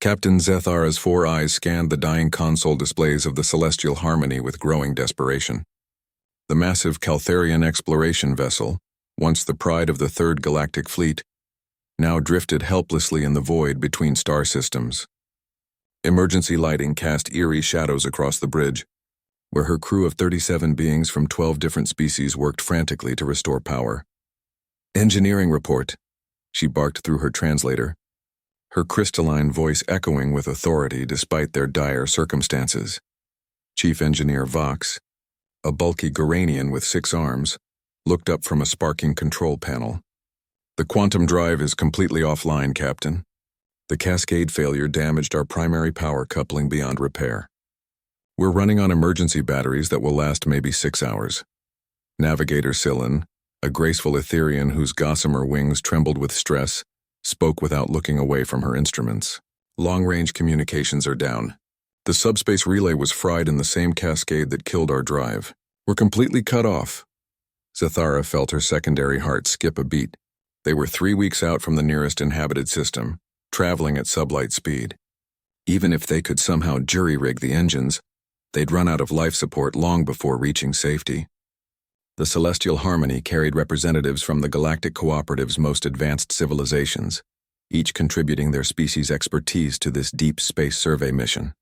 Captain Zethara's 4 eyes scanned the dying console displays of the Celestial Harmony with growing desperation. The massive Caltharian exploration vessel, once the pride of the Third Galactic Fleet, now drifted helplessly in the void between star systems. Emergency lighting cast eerie shadows across the bridge, where her crew of 37 beings from 12 different species worked frantically to restore power. "Engineering report," she barked through her translator, her crystalline voice echoing with authority despite their dire circumstances. Chief Engineer Vox, a bulky Garanian with 6 arms, looked up from a sparking control panel. "The quantum drive is completely offline, Captain. The cascade failure damaged our primary power coupling beyond repair. We're running on emergency batteries that will last maybe 6 hours. Navigator Sillin, a graceful Etherian whose gossamer wings trembled with stress, spoke without looking away from her instruments. "Long-range communications are down. The subspace relay was fried in the same cascade that killed our drive. We're completely cut off." Zethara felt her secondary heart skip a beat. They were 3 weeks out from the nearest inhabited system, traveling at sublight speed. Even if they could somehow jury-rig the engines, they'd run out of life support long before reaching safety. The Celestial Harmony carried representatives from the Galactic Cooperative's most advanced civilizations, each contributing their species' expertise to this deep space survey mission.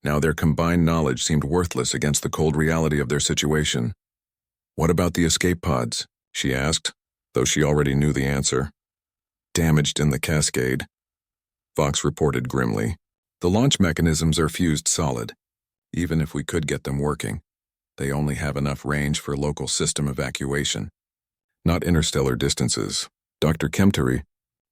Now their combined knowledge seemed worthless against the cold reality of their situation. "What about the escape pods?" she asked, though she already knew the answer. "Damaged in the cascade," Vox reported grimly. "The launch mechanisms are fused solid. Even if we could get them working, they only have enough range for local system evacuation, not interstellar distances." Dr. Kemteri,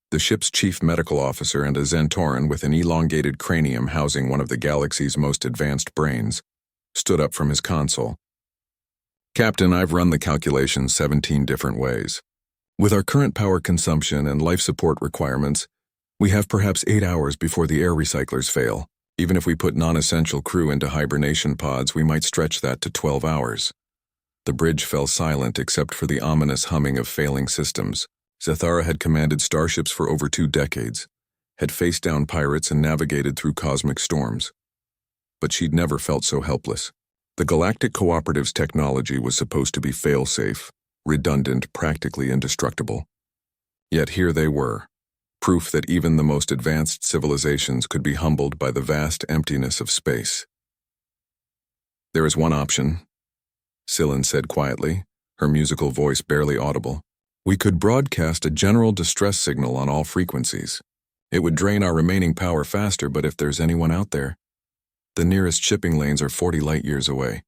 the ship's chief medical officer and a Zentoran with an elongated cranium housing one of the galaxy's most advanced brains, stood up from his console. "Captain, I've run the calculations 17 different ways. With our current power consumption and life support requirements, we have perhaps 8 hours before the air recyclers fail. Even if we put non-essential crew into hibernation pods, we might stretch that to 12 hours. The bridge fell silent except for the ominous humming of failing systems. Zethara had commanded starships for over 2 decades, had faced down pirates and navigated through cosmic storms. But she'd never felt so helpless. The Galactic Cooperative's technology was supposed to be fail-safe, redundant, practically indestructible. Yet here they were, proof that even the most advanced civilizations could be humbled by the vast emptiness of space. "There is one option," Sillin said quietly, her musical voice barely audible. "We could broadcast a general distress signal on all frequencies. It would drain our remaining power faster, but if there's anyone out there..." "The nearest shipping lanes are 40 light-years away,"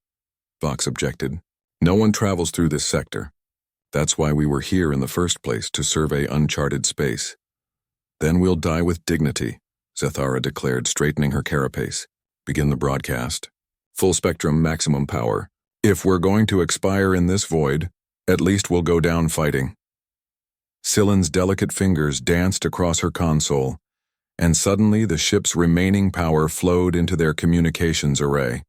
Vox objected. "No one travels through this sector. That's why we were here in the first place, to survey uncharted space." "Then we'll die with dignity," Zethara declared, straightening her carapace. "Begin the broadcast. Full spectrum, maximum power. If we're going to expire in this void, at least we'll go down fighting." Sillin's delicate fingers danced across her console, and suddenly the ship's remaining power flowed into their communications array.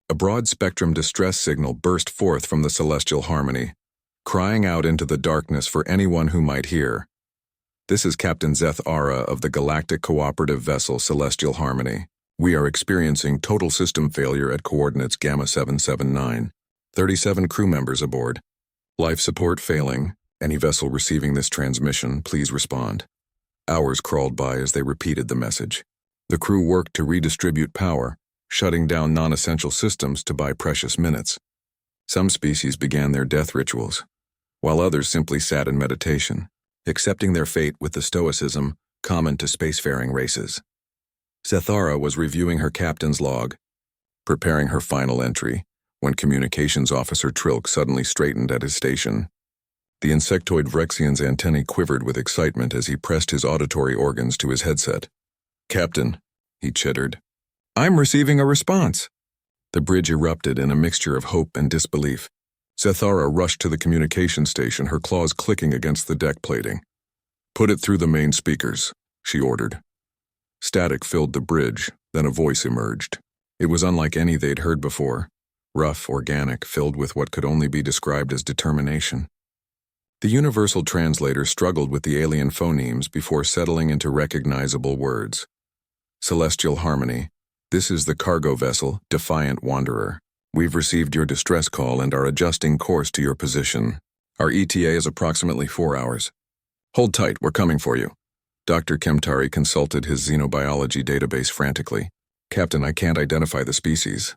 A broad-spectrum distress signal burst forth from the Celestial Harmony, crying out into the darkness for anyone who might hear. "This is Captain Zethara of the Galactic Cooperative vessel Celestial Harmony. We are experiencing total system failure at coordinates Gamma 779. 37 crew members aboard. Life support failing. Any vessel receiving this transmission, please respond." Hours crawled by as they repeated the message. The crew worked to redistribute power, shutting down non-essential systems to buy precious minutes. Some species began their death rituals, while others simply sat in meditation, accepting their fate with the stoicism common to spacefaring races. Zethara was reviewing her captain's log, preparing her final entry, when Communications Officer Trilk suddenly straightened at his station. The insectoid Vrexian's antennae quivered with excitement as he pressed his auditory organs to his headset. "Captain," he chittered, "I'm receiving a response." The bridge erupted in a mixture of hope and disbelief. Zethara rushed to the communication station, her claws clicking against the deck plating. "Put it through the main speakers," she ordered. Static filled the bridge, then a voice emerged. It was unlike any they'd heard before, rough, organic, filled with what could only be described as determination. The universal translator struggled with the alien phonemes before settling into recognizable words. Celestial Harmony. This is the cargo vessel, Defiant Wanderer. We've received your distress call and are adjusting course to your position. Our ETA is approximately 4 hours. Hold tight, we're coming for you. Dr. Kemtari consulted his xenobiology database frantically. Captain, I can't identify the species.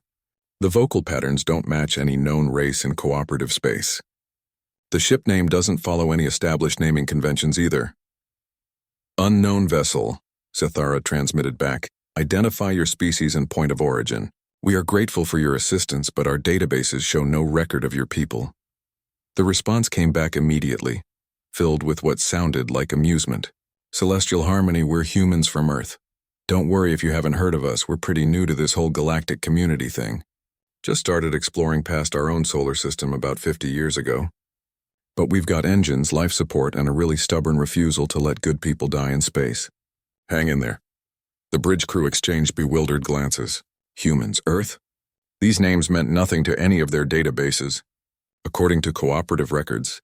The vocal patterns don't match any known race in cooperative space. The ship name doesn't follow any established naming conventions either. Unknown vessel, Zathara transmitted back. Identify your species and point of origin. We are grateful for your assistance, but our databases show no record of your people. The response came back immediately, filled with what sounded like amusement. Celestial Harmony, we're humans from Earth. Don't worry if you haven't heard of us, we're pretty new to this whole galactic community thing. Just started exploring past our own solar system about 50 years ago. But we've got engines, life support, and a really stubborn refusal to let good people die in space. Hang in there. The bridge crew exchanged bewildered glances. Humans, Earth? These names meant nothing to any of their databases. According to cooperative records,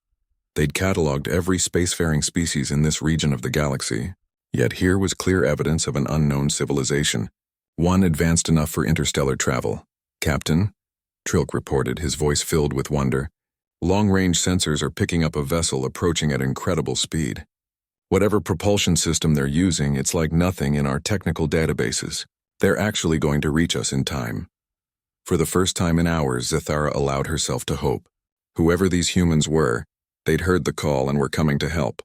they'd cataloged every spacefaring species in this region of the galaxy. Yet here was clear evidence of an unknown civilization, one advanced enough for interstellar travel. Captain, Trilk reported, his voice filled with wonder. Long-range sensors are picking up a vessel approaching at incredible speed. Whatever propulsion system they're using, it's like nothing in our technical databases. They're actually going to reach us in time. For the first time in hours, Zathara allowed herself to hope. Whoever these humans were, they'd heard the call and were coming to help.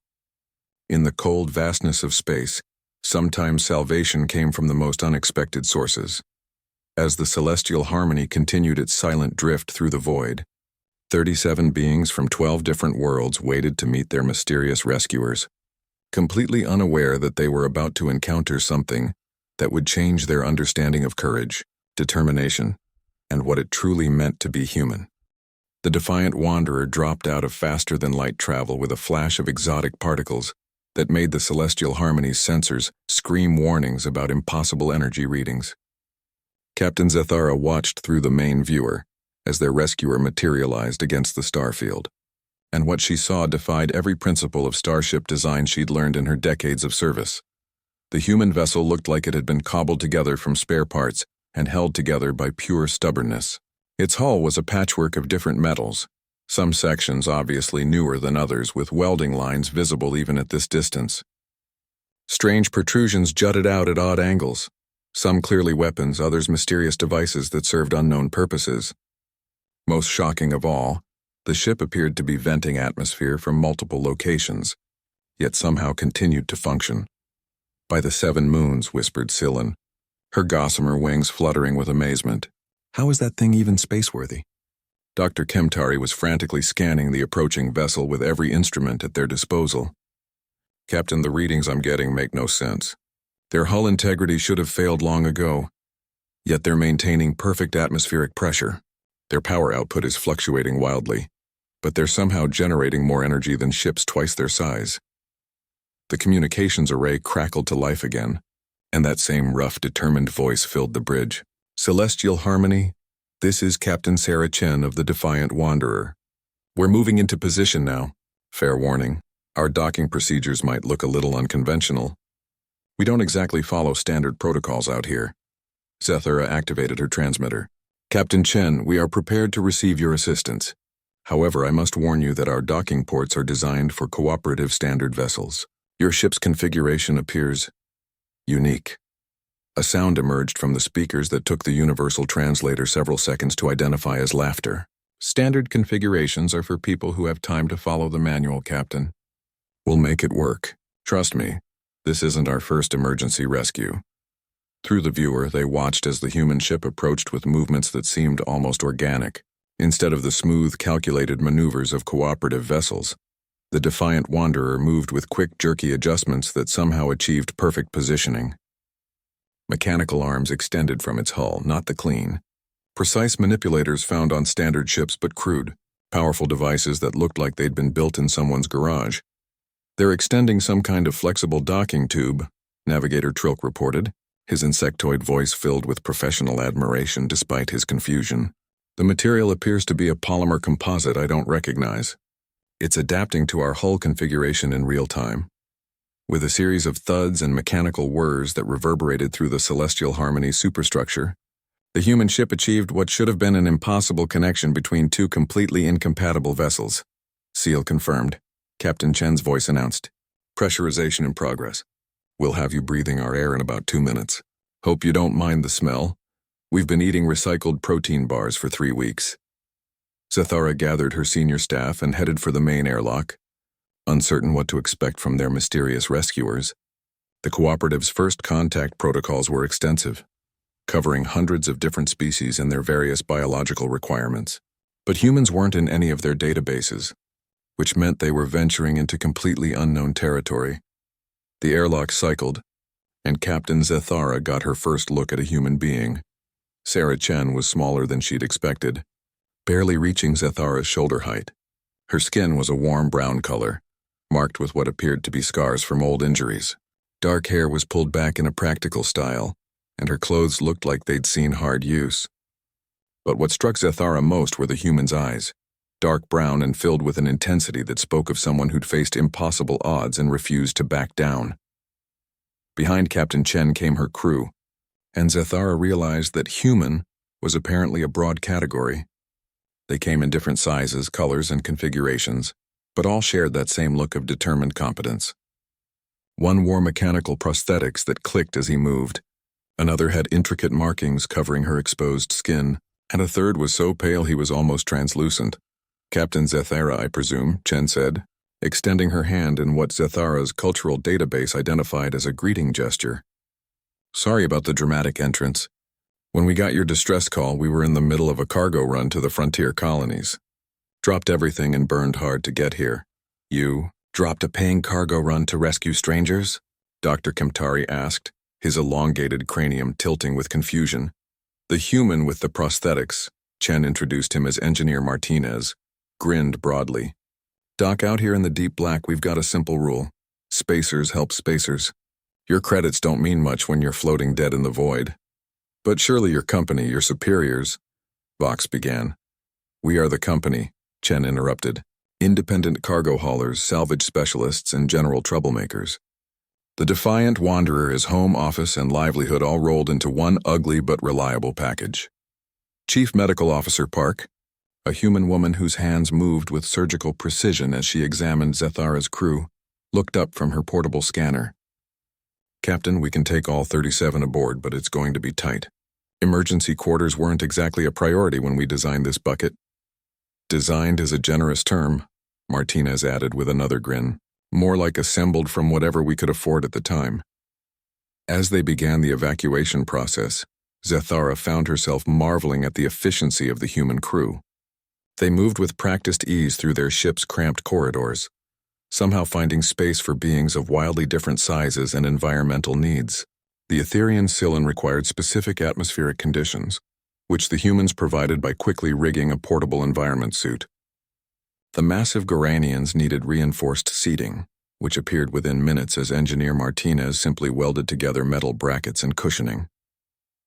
In the cold vastness of space, sometimes salvation came from the most unexpected sources. As the Celestial Harmony continued its silent drift through the void, 37 beings from 12 different worlds waited to meet their mysterious rescuers, completely unaware that they were about to encounter something that would change their understanding of courage, determination, and what it truly meant to be human. The Defiant Wanderer dropped out of faster-than-light travel with a flash of exotic particles that made the Celestial Harmony's sensors scream warnings about impossible energy readings. Captain Zathara watched through the main viewer as their rescuer materialized against the starfield, and what she saw defied every principle of starship design she'd learned in her decades of service. The human vessel looked like it had been cobbled together from spare parts and held together by pure stubbornness. Its hull was a patchwork of different metals, some sections obviously newer than others, with welding lines visible even at this distance. Strange protrusions jutted out at odd angles, some clearly weapons, others mysterious devices that served unknown purposes. Most shocking of all, the ship appeared to be venting atmosphere from multiple locations, yet somehow continued to function. By the 7 moons, whispered Scyllin, her gossamer wings fluttering with amazement. How is that thing even spaceworthy? Dr. Kemtari was frantically scanning the approaching vessel with every instrument at their disposal. Captain, the readings I'm getting make no sense. Their hull integrity should have failed long ago, yet they're maintaining perfect atmospheric pressure. Their power output is fluctuating wildly, but they're somehow generating more energy than ships twice their size. The communications array crackled to life again, and that same rough, determined voice filled the bridge. Celestial Harmony, this is Captain Sarah Chen of the Defiant Wanderer. We're moving into position now. Fair warning, our docking procedures might look a little unconventional. We don't exactly follow standard protocols out here. Zathara activated her transmitter. Captain Chen, we are prepared to receive your assistance. However, I must warn you that our docking ports are designed for cooperative standard vessels. Your ship's configuration appears unique. A sound emerged from the speakers that took the universal translator several seconds to identify as laughter. Standard configurations are for people who have time to follow the manual, Captain. We'll make it work. Trust me, this isn't our first emergency rescue. Through the viewer, they watched as the human ship approached with movements that seemed almost organic. Instead of the smooth, calculated maneuvers of cooperative vessels, the Defiant Wanderer moved with quick, jerky adjustments that somehow achieved perfect positioning. Mechanical arms extended from its hull, not the clean. Precise manipulators found on standard ships but crude. Powerful devices that looked like they'd been built in someone's garage. They're extending some kind of flexible docking tube, Navigator Trilk reported, his insectoid voice filled with professional admiration despite his confusion. The material appears to be a polymer composite I don't recognize. It's adapting to our hull configuration in real time. With a series of thuds and mechanical whirs that reverberated through the celestial harmony superstructure, the human ship achieved what should have been an impossible connection between two completely incompatible vessels. Seal confirmed. Captain Chen's voice announced. Pressurization in progress. We'll have you breathing our air in about 2 minutes. Hope you don't mind the smell. We've been eating recycled protein bars for 3 weeks. Zathara gathered her senior staff and headed for the main airlock, uncertain what to expect from their mysterious rescuers. The cooperative's first contact protocols were extensive, covering hundreds of different species and their various biological requirements. But humans weren't in any of their databases, which meant they were venturing into completely unknown territory. The airlock cycled, and Captain Zathara got her first look at a human being. Sarah Chen was smaller than she'd expected, barely reaching Zathara's shoulder height. Her skin was a warm brown color, marked with what appeared to be scars from old injuries. Dark hair was pulled back in a practical style, and her clothes looked like they'd seen hard use. But what struck Zathara most were the human's eyes, dark brown and filled with an intensity that spoke of someone who'd faced impossible odds and refused to back down. Behind Captain Chen came her crew, and Zathara realized that human was apparently a broad category. They came in different sizes, colors, and configurations, but all shared that same look of determined competence. One wore mechanical prosthetics that clicked as he moved. Another had intricate markings covering her exposed skin, and a third was so pale he was almost translucent. Captain Zathara, I presume, Chen said, extending her hand in what Zathara's cultural database identified as a greeting gesture. Sorry about the dramatic entrance. When we got your distress call, we were in the middle of a cargo run to the frontier colonies. Dropped everything and burned hard to get here. You dropped a paying cargo run to rescue strangers? Dr. Kemtari asked, his elongated cranium tilting with confusion. The human with the prosthetics, Chen introduced him as Engineer Martinez, grinned broadly. Doc, out here in the deep black, we've got a simple rule. Spacers help spacers. Your credits don't mean much when you're floating dead in the void. But surely your company, your superiors, Vox began. We are the company, Chen interrupted. Independent cargo haulers, salvage specialists, and general troublemakers. The defiant wanderer is home, office, and livelihood all rolled into one ugly but reliable package. Chief Medical Officer Park, a human woman whose hands moved with surgical precision as she examined Zathara's crew, looked up from her portable scanner. Captain, we can take all 37 aboard, but it's going to be tight. Emergency quarters weren't exactly a priority when we designed this bucket. Designed is a generous term, Martinez added with another grin, more like assembled from whatever we could afford at the time. As they began the evacuation process, Zathara found herself marveling at the efficiency of the human crew. They moved with practiced ease through their ship's cramped corridors, somehow finding space for beings of wildly different sizes and environmental needs. The Etherian Sillin required specific atmospheric conditions, which the humans provided by quickly rigging a portable environment suit. The massive Garanians needed reinforced seating, which appeared within minutes as Engineer Martinez simply welded together metal brackets and cushioning.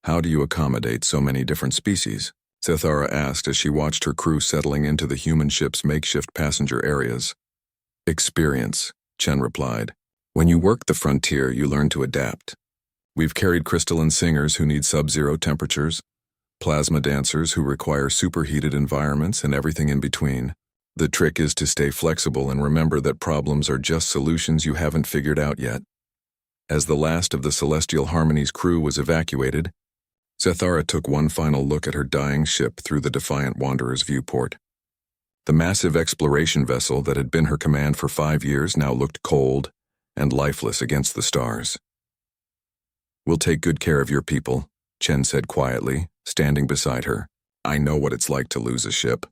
How do you accommodate so many different species? Zathara asked as she watched her crew settling into the human ship's makeshift passenger areas. Experience, Chen replied. When you work the frontier, you learn to adapt. We've carried crystalline singers who need sub-zero temperatures, plasma dancers who require superheated environments, and everything in between. The trick is to stay flexible and remember that problems are just solutions you haven't figured out yet. As the last of the Celestial Harmony's crew was evacuated, Zathara took one final look at her dying ship through the defiant wanderer's viewport. The massive exploration vessel that had been her command for 5 years now looked cold and lifeless against the stars. We'll take good care of your people, Chen said quietly, standing beside her. I know what it's like to lose a ship.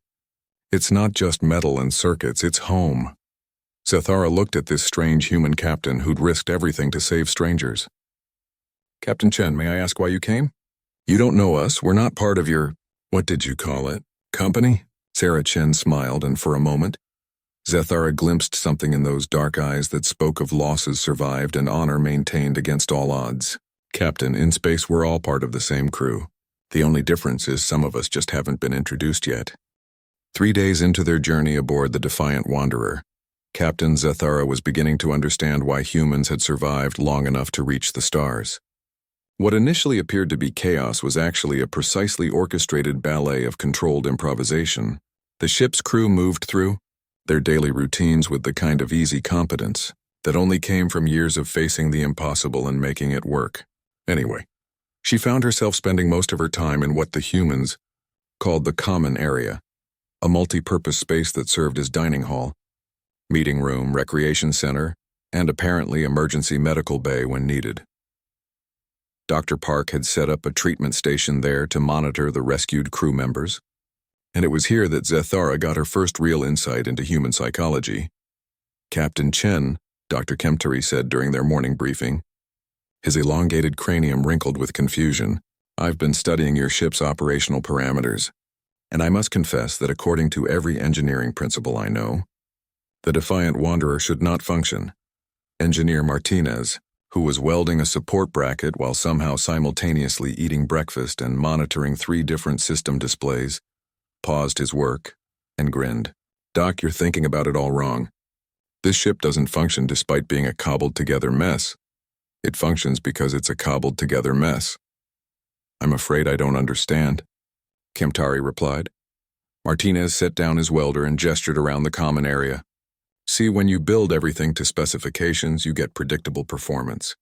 It's not just metal and circuits, it's home. Zathara looked at this strange human captain who'd risked everything to save strangers. Captain Chen, may I ask why you came? You don't know us, we're not part of your, what did you call it, company? Sarah Chen smiled, and for a moment, Zathara glimpsed something in those dark eyes that spoke of losses survived and honor maintained against all odds. Captain, in space we're all part of the same crew. The only difference is some of us just haven't been introduced yet. 3 days into their journey aboard the Defiant Wanderer, Captain Zethara was beginning to understand why humans had survived long enough to reach the stars. What initially appeared to be chaos was actually a precisely orchestrated ballet of controlled improvisation. The ship's crew moved through their daily routines with the kind of easy competence that only came from years of facing the impossible and making it work. Anyway, she found herself spending most of her time in what the humans called the common area, a multi-purpose space that served as dining hall, meeting room, recreation center, and apparently emergency medical bay when needed. Dr. Park had set up a treatment station there to monitor the rescued crew members, and it was here that Zethara got her first real insight into human psychology. Captain Chen, Dr. Kemtari said during their morning briefing, his elongated cranium wrinkled with confusion, "I've been studying your ship's operational parameters, and I must confess that according to every engineering principle I know, the Defiant Wanderer should not function." Engineer Martinez, who was welding a support bracket while somehow simultaneously eating breakfast and monitoring 3 different system displays, paused his work and grinned. "Doc, you're thinking about it all wrong. This ship doesn't function despite being a cobbled-together mess. It functions because it's a cobbled-together mess." "I'm afraid I don't understand," Kemtari replied. Martinez set down his welder and gestured around the common area. "See, when you build everything to specifications, you get predictable performance.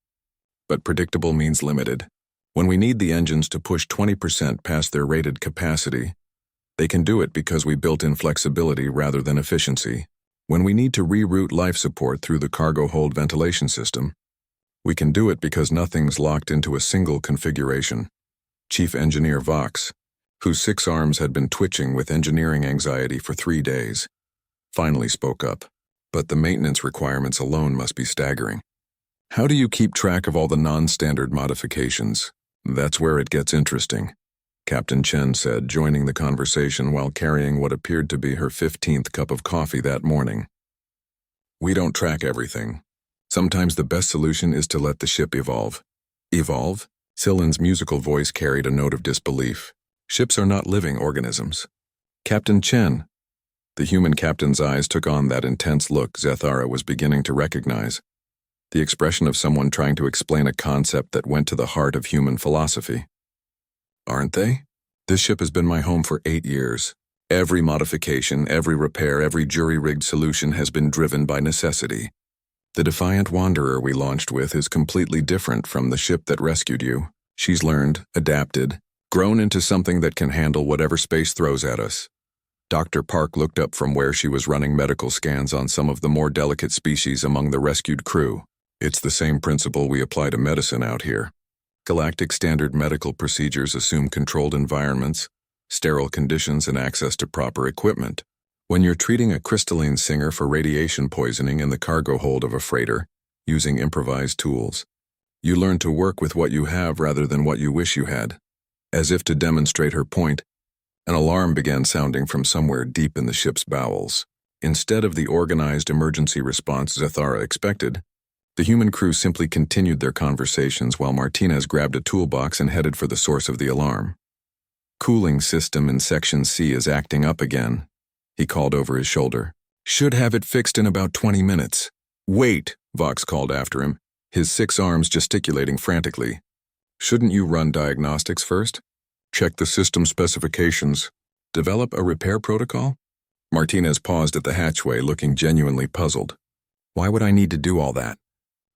But predictable means limited. When we need the engines to push 20% past their rated capacity, they can do it because we built in flexibility rather than efficiency. When we need to reroute life support through the cargo hold ventilation system, we can do it because nothing's locked into a single configuration." Chief Engineer Vox, whose 6 arms had been twitching with engineering anxiety for 3 days, finally spoke up. "But the maintenance requirements alone must be staggering. How do you keep track of all the non-standard modifications? That's where it gets interesting," Captain Chen said, joining the conversation while carrying what appeared to be her 15th cup of coffee that morning. "We don't track everything. Sometimes the best solution is to let the ship evolve." "Evolve?" Silin's musical voice carried a note of disbelief. "Ships are not living organisms." "Captain Chen." The human captain's eyes took on that intense look Zethara was beginning to recognize, the expression of someone trying to explain a concept that went to the heart of human philosophy. "Aren't they? This ship has been my home for 8 years. Every modification, every repair, every jury-rigged solution has been driven by necessity. The Defiant Wanderer we launched with is completely different from the ship that rescued you. She's learned, adapted, grown into something that can handle whatever space throws at us." Dr. Park looked up from where she was running medical scans on some of the more delicate species among the rescued crew. "It's the same principle we apply to medicine out here. Galactic standard medical procedures assume controlled environments, sterile conditions, and access to proper equipment. When you're treating a crystalline singer for radiation poisoning in the cargo hold of a freighter, using improvised tools, you learn to work with what you have rather than what you wish you had." As if to demonstrate her point, an alarm began sounding from somewhere deep in the ship's bowels. Instead of the organized emergency response Zethara expected, the human crew simply continued their conversations while Martinez grabbed a toolbox and headed for the source of the alarm. "Cooling system in Section C is acting up again," he called over his shoulder. "Should have it fixed in about 20 minutes. "Wait," Vox called after him, his 6 arms gesticulating frantically. "Shouldn't you run diagnostics first? Check the system specifications. Develop a repair protocol?" Martinez paused at the hatchway, looking genuinely puzzled. "Why would I need to do all that?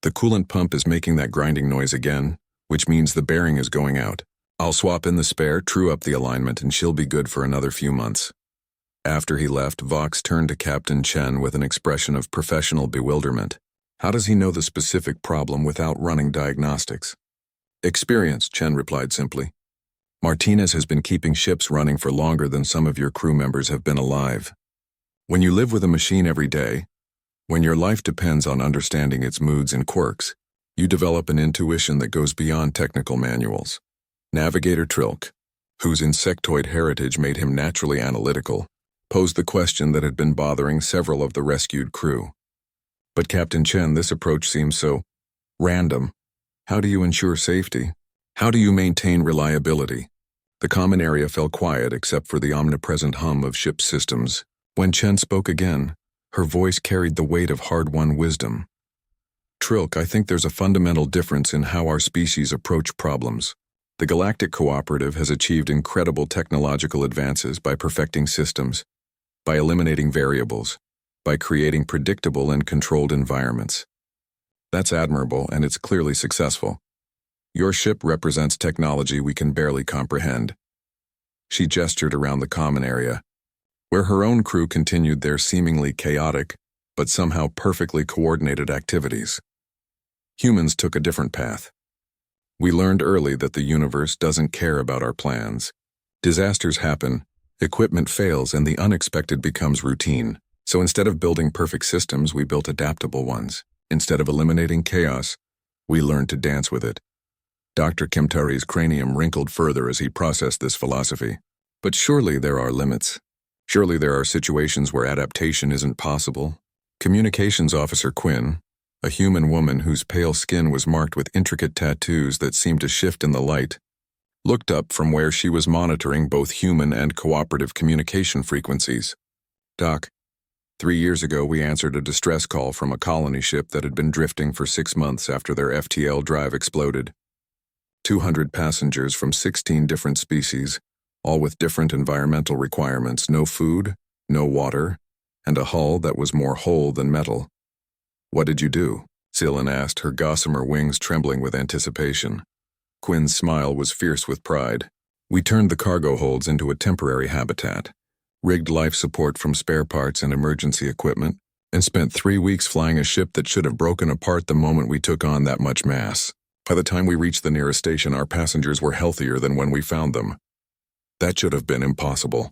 The coolant pump is making that grinding noise again, which means the bearing is going out. I'll swap in the spare, true up the alignment, and she'll be good for another few months." After he left, Vox turned to Captain Chen with an expression of professional bewilderment. "How does he know the specific problem without running diagnostics?" "Experience," Chen replied simply. "Martinez has been keeping ships running for longer than some of your crew members have been alive. When you live with a machine every day, when your life depends on understanding its moods and quirks, you develop an intuition that goes beyond technical manuals." Navigator Trilk, whose insectoid heritage made him naturally analytical, posed the question that had been bothering several of the rescued crew. "But Captain Chen, this approach seems so random. How do you ensure safety? How do you maintain reliability?" The common area fell quiet except for the omnipresent hum of ship systems. When Chen spoke again, Her voice carried the weight of hard-won wisdom. Trilk, I think there's a fundamental difference in how our species approach problems. The Galactic Cooperative has achieved incredible technological advances by perfecting systems, by eliminating variables, by creating predictable and controlled environments. That's admirable, and it's clearly successful. Your ship represents technology we can barely comprehend. She gestured around the common area, where her own crew continued their seemingly chaotic, but somehow perfectly coordinated activities. Humans took a different path. We learned early that the universe doesn't care about our plans. Disasters happen, equipment fails, and the unexpected becomes routine. So instead of building perfect systems, we built adaptable ones. Instead of eliminating chaos, we learned to dance with it. Dr. Kemtari's cranium wrinkled further as he processed this philosophy. But surely there are limits. Surely there are situations where adaptation isn't possible. Communications Officer Quinn, a human woman whose pale skin was marked with intricate tattoos that seemed to shift in the light, looked up from where she was monitoring both human and cooperative communication frequencies. Doc, 3 years ago we answered a distress call from a colony ship that had been drifting for 6 months after their FTL drive exploded. 200 passengers from 16 different species, all with different environmental requirements, no food, no water, and a hull that was more whole than metal. What did you do? Cylin asked, her gossamer wings trembling with anticipation. Quinn's smile was fierce with pride. We turned the cargo holds into a temporary habitat, rigged life support from spare parts and emergency equipment, and spent 3 weeks flying a ship that should have broken apart the moment we took on that much mass. By the time we reached the nearest station, our passengers were healthier than when we found them. That should have been impossible,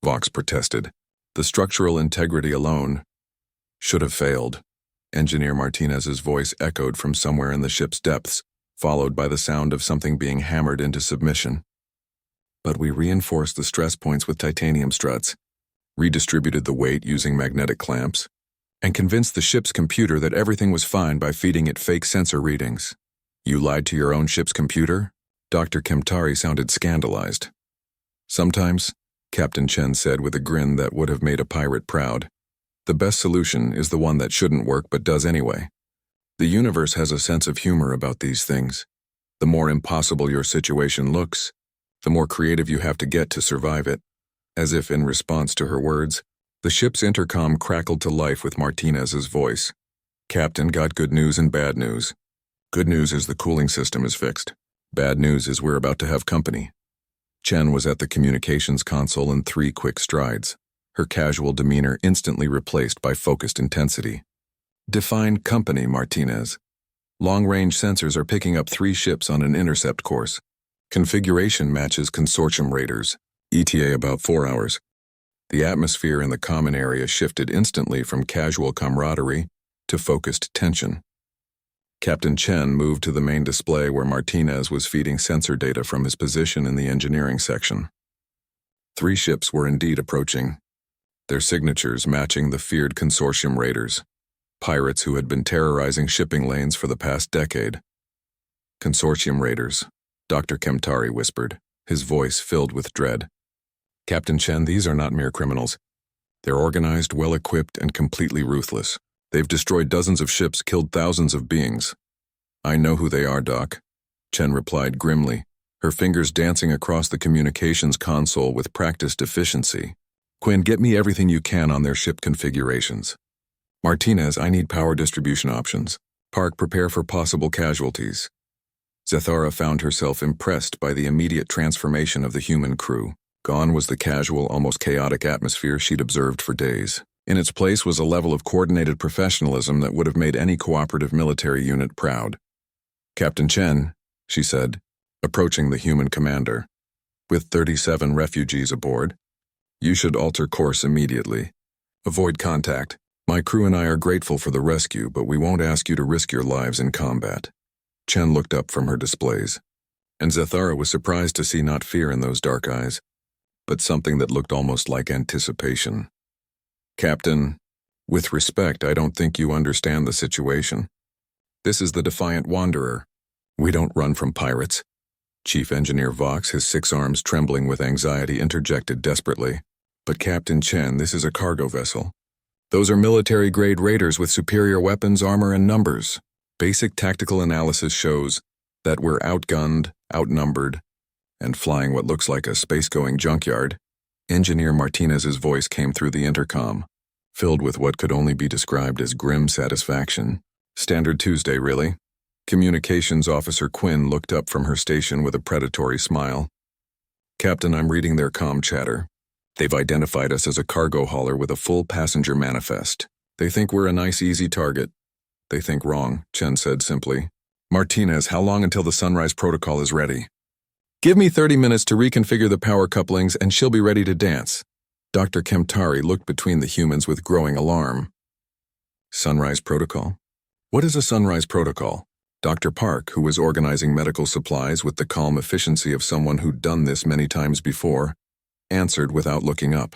Vox protested. The structural integrity alone should have failed. Engineer Martinez's voice echoed from somewhere in the ship's depths, followed by the sound of something being hammered into submission. But we reinforced the stress points with titanium struts, redistributed the weight using magnetic clamps, and convinced the ship's computer that everything was fine by feeding it fake sensor readings. You lied to your own ship's computer? Dr. Kemtari sounded scandalized. Sometimes, Captain Chen said with a grin that would have made a pirate proud, the best solution is the one that shouldn't work but does anyway. The universe has a sense of humor about these things. The more impossible your situation looks, the more creative you have to get to survive it. As if in response to her words, the ship's intercom crackled to life with Martinez's voice. Captain, got good news and bad news. Good news is the cooling system is fixed. Bad news is we're about to have company. Chen was at the communications console in 3 quick strides, her casual demeanor instantly replaced by focused intensity. Define company, Martinez. Long-range sensors are picking up 3 ships on an intercept course. Configuration matches consortium raiders. ETA about 4 hours. The atmosphere in the common area shifted instantly from casual camaraderie to focused tension. Captain Chen moved to the main display where Martinez was feeding sensor data from his position in the engineering section. 3 ships were indeed approaching, their signatures matching the feared consortium raiders, pirates who had been terrorizing shipping lanes for the past decade. Consortium raiders, Dr. Kemtari whispered, his voice filled with dread. Captain Chen, these are not mere criminals. They're organized, well-equipped, and completely ruthless. They've destroyed dozens of ships, killed thousands of beings. I know who they are, Doc, Chen replied grimly, her fingers dancing across the communications console with practiced efficiency. Quinn, get me everything you can on their ship configurations. Martinez, I need power distribution options. Park, prepare for possible casualties. Zethara found herself impressed by the immediate transformation of the human crew. Gone was the casual, almost chaotic atmosphere she'd observed for days. In its place was a level of coordinated professionalism that would have made any cooperative military unit proud. Captain Chen, she said, approaching the human commander, with 37 refugees aboard, you should alter course immediately. Avoid contact. My crew and I are grateful for the rescue, but we won't ask you to risk your lives in combat. Chen looked up from her displays, and Zethara was surprised to see not fear in those dark eyes, but something that looked almost like anticipation. Captain, with respect, I don't think you understand the situation. This is the Defiant Wanderer. We don't run from pirates. Chief Engineer Vox, his 6 arms trembling with anxiety, interjected desperately. But Captain Chen, this is a cargo vessel. Those are military-grade raiders with superior weapons, armor, and numbers. Basic tactical analysis shows that we're outgunned, outnumbered, and flying what looks like a space-going junkyard. Engineer Martinez's voice came through the intercom, filled with what could only be described as grim satisfaction. Standard Tuesday, really? Communications Officer Quinn looked up from her station with a predatory smile. Captain, I'm reading their comm chatter. They've identified us as a cargo hauler with a full passenger manifest. They think we're a nice, easy target. They think wrong, Chen said simply. Martinez, how long until the sunrise protocol is ready? Give me 30 minutes to reconfigure the power couplings and she'll be ready to dance. Dr. Kemtari looked between the humans with growing alarm. Sunrise protocol? What is a sunrise protocol? Dr. Park, who was organizing medical supplies with the calm efficiency of someone who'd done this many times before, answered without looking up.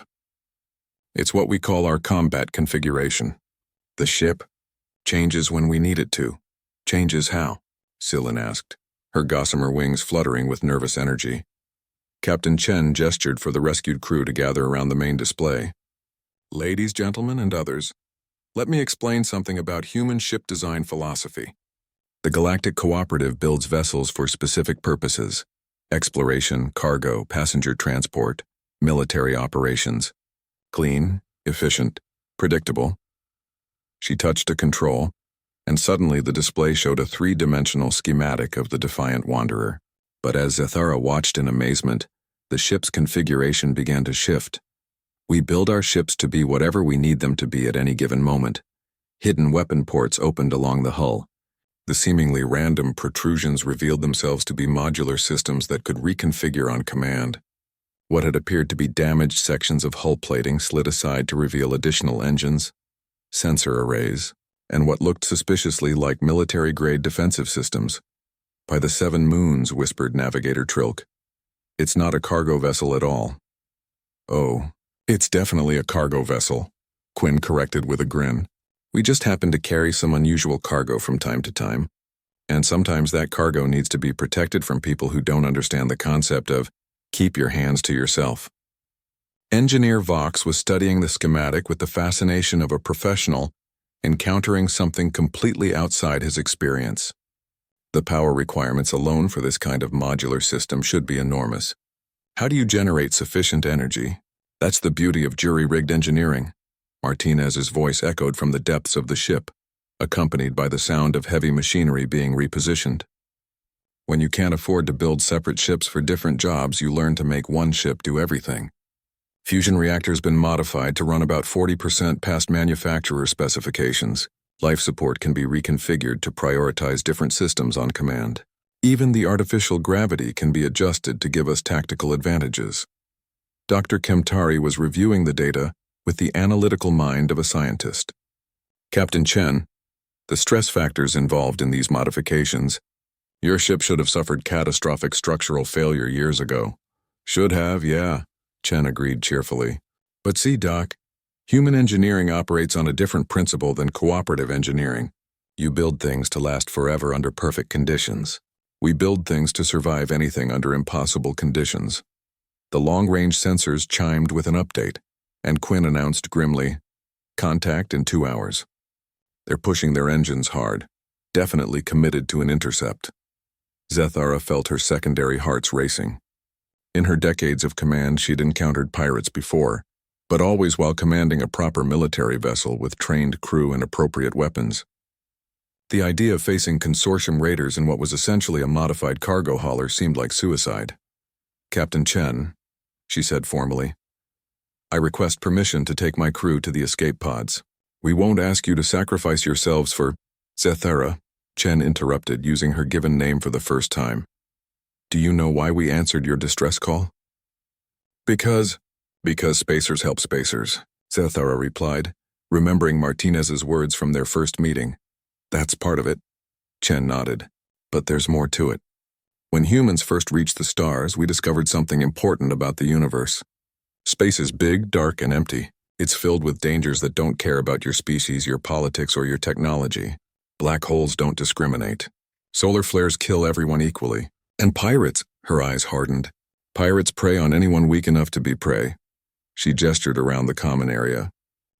It's what we call our combat configuration. The ship changes when we need it to. Changes how? Sillin asked, her gossamer wings fluttering with nervous energy. Captain Chen gestured for the rescued crew to gather around the main display. Ladies, gentlemen, and others, let me explain something about human ship design philosophy. The Galactic Cooperative builds vessels for specific purposes: exploration, cargo, passenger transport, military operations. Clean, efficient, predictable. She touched a control, and suddenly the display showed a three-dimensional schematic of the defiant wanderer. But as Zethara watched in amazement, the ship's configuration began to shift. We build our ships to be whatever we need them to be at any given moment. Hidden weapon ports opened along the hull. The seemingly random protrusions revealed themselves to be modular systems that could reconfigure on command. What had appeared to be damaged sections of hull plating slid aside to reveal additional engines, sensor arrays, and what looked suspiciously like military-grade defensive systems. By the 7 moons, whispered Navigator Trilk. It's not a cargo vessel at all. Oh, it's definitely a cargo vessel, Quinn corrected with a grin. We just happen to carry some unusual cargo from time to time, and sometimes that cargo needs to be protected from people who don't understand the concept of keep your hands to yourself. Engineer Vox was studying the schematic with the fascination of a professional encountering something completely outside his experience. The power requirements alone for this kind of modular system should be enormous. How do you generate sufficient energy? That's the beauty of jury-rigged engineering. Martinez's voice echoed from the depths of the ship, accompanied by the sound of heavy machinery being repositioned. When you can't afford to build separate ships for different jobs, you learn to make one ship do everything. Fusion reactor's been modified to run about 40% past manufacturer specifications. Life support can be reconfigured to prioritize different systems on command. Even the artificial gravity can be adjusted to give us tactical advantages. Dr. Kemtari was reviewing the data with the analytical mind of a scientist. Captain Chen, the stress factors involved in these modifications. Your ship should have suffered catastrophic structural failure years ago. Should have, yeah, Chen agreed cheerfully. But see, Doc, human engineering operates on a different principle than cooperative engineering. You build things to last forever under perfect conditions. We build things to survive anything under impossible conditions. The long-range sensors chimed with an update, and Quinn announced grimly, "Contact in 2 hours." They're pushing their engines hard, definitely committed to an intercept. Zethara felt her secondary hearts racing. In her decades of command, she'd encountered pirates before, but always while commanding a proper military vessel with trained crew and appropriate weapons. The idea of facing consortium raiders in what was essentially a modified cargo hauler seemed like suicide. "Captain Chen," she said formally, "I request permission to take my crew to the escape pods. We won't ask you to sacrifice yourselves for—" "Zethara," Chen interrupted, using her given name for the first time. "Do you know why we answered your distress call?" Because spacers help spacers," Zethara replied, remembering Martinez's words from their first meeting. "That's part of it." Chen nodded. "But there's more to it. When humans first reached the stars, we discovered something important about the universe. Space is big, dark, and empty. It's filled with dangers that don't care about your species, your politics, or your technology. Black holes don't discriminate. Solar flares kill everyone equally. And pirates," her eyes hardened. "Pirates prey on anyone weak enough to be prey." She gestured around the common area.